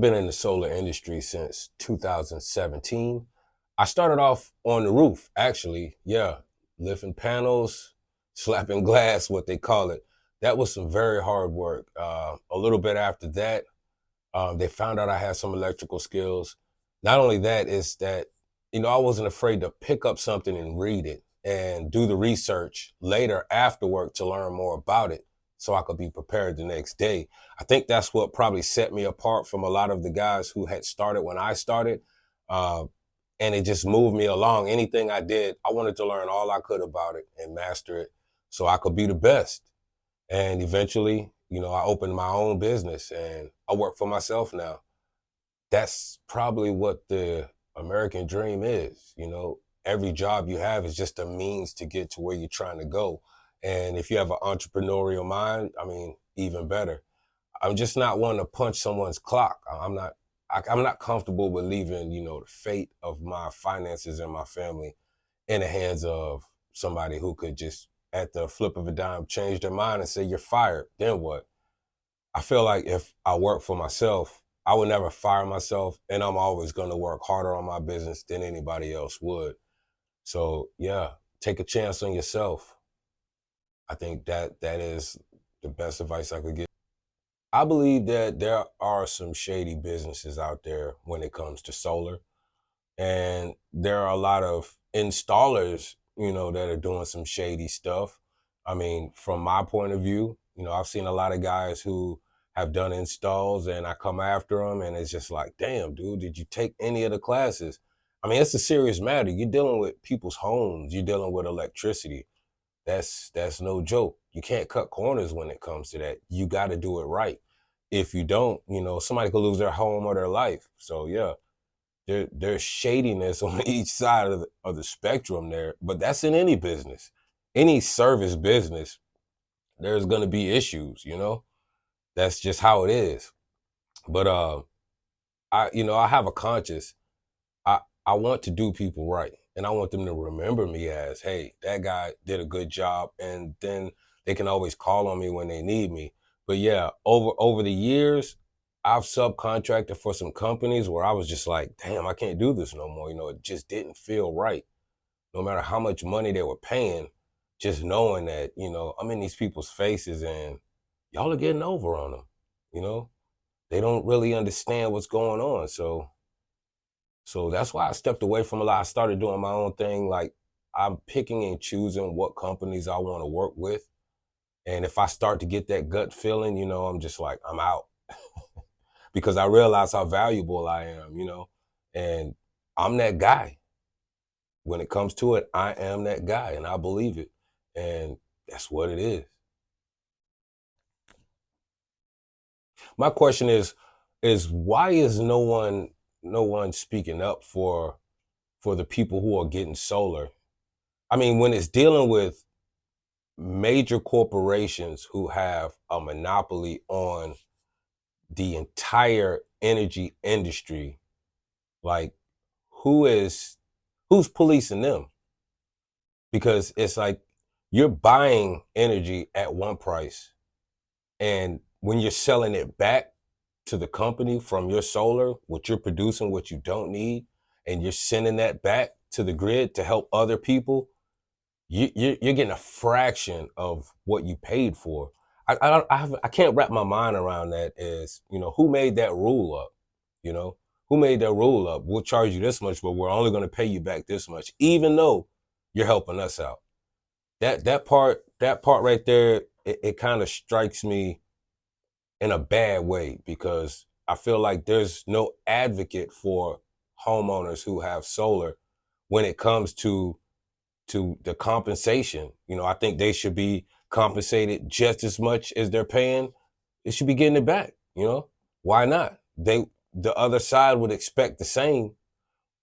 I've been in the solar industry since 2017. I started off on the roof, actually. Yeah, lifting panels, slapping glass, what they call it. That was some very hard work. A little bit after that, they found out I had some electrical skills. Not only that, is that, I wasn't afraid to pick up something and read it and do the research later after work to learn more about it so I could be prepared the next day. I think that's what probably set me apart from a lot of the guys who had started when I started. Uh, and it just moved me along. Anything I did, I wanted to learn all I could about it and master it so I could be the best. And eventually, I opened my own business and I work for myself now. That's probably what the American dream is. Every job you have is just a means to get to where you're trying to go. And if you have an entrepreneurial mind, I mean, even better. I'm just not one to punch someone's clock. I'm not comfortable with leaving, the fate of my finances and my family in the hands of somebody who could just at the flip of a dime change their mind and say you're fired. Then what? I feel like if I work for myself, I would never fire myself, and I'm always going to work harder on my business than anybody else would. So yeah, take a chance on yourself. I think that is the best advice I could give. I believe that there are some shady businesses out there when it comes to solar, and there are a lot of installers, that are doing some shady stuff. I mean, from my point of view, I've seen a lot of guys who have done installs and I come after them and it's just like, damn, dude, did you take any of the classes? I mean, it's a serious matter. You're dealing with people's homes. You're dealing with electricity. That's no joke. You can't cut corners when it comes to that. You got to do it right. If you don't, somebody could lose their home or their life. So yeah, there's shadiness on each side of the spectrum there, but that's in any business, any service business. There's gonna be issues. That's just how it is. But I have a conscience. I want to do people right, and I want them to remember me as, hey, that guy did a good job, and then they can always call on me when they need me. But yeah, over the years, I've subcontracted for some companies where I was just like, damn, I can't do this no more. It just didn't feel right. No matter how much money they were paying, just knowing that, I'm in these people's faces and y'all are getting over on them. You know, they don't really understand what's going on. So that's why I stepped away from a lot. I started doing my own thing. Like, I'm picking and choosing what companies I want to work with. And if I start to get that gut feeling, I'm just like, I'm out. Because I realize how valuable I am. And I'm that guy. When it comes to it, I am that guy and I believe it. And that's what it is. My question is why is no one speaking up for the people who are getting solar? I mean, when it's dealing with major corporations who have a monopoly on the entire energy industry, like who's policing them? Because it's like you're buying energy at one price, and when you're selling it back to the company from your solar, what you're producing, what you don't need, and you're sending that back to the grid to help other people, you're getting a fraction of what you paid for. I can't wrap my mind around that. Is who made that rule up? You know who made that rule up? We'll charge you this much, but we're only going to pay you back this much, even though you're helping us out. That part right there, it kind of strikes me in a bad way because I feel like there's no advocate for homeowners who have solar when it comes to the compensation. I think they should be compensated just as much as they're paying. They should be getting it back. Why not? The other side would expect the same.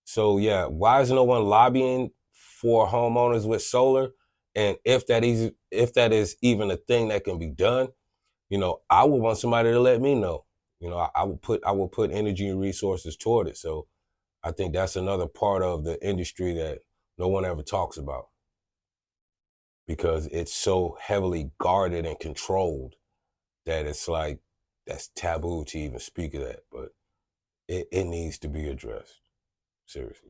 So yeah, why is no one lobbying for homeowners with solar? And if that is even a thing that can be done, I would want somebody to let me know. I will put energy and resources toward it. So I think that's another part of the industry that no one ever talks about because it's so heavily guarded and controlled that it's like that's taboo to even speak of that. But it needs to be addressed. Seriously.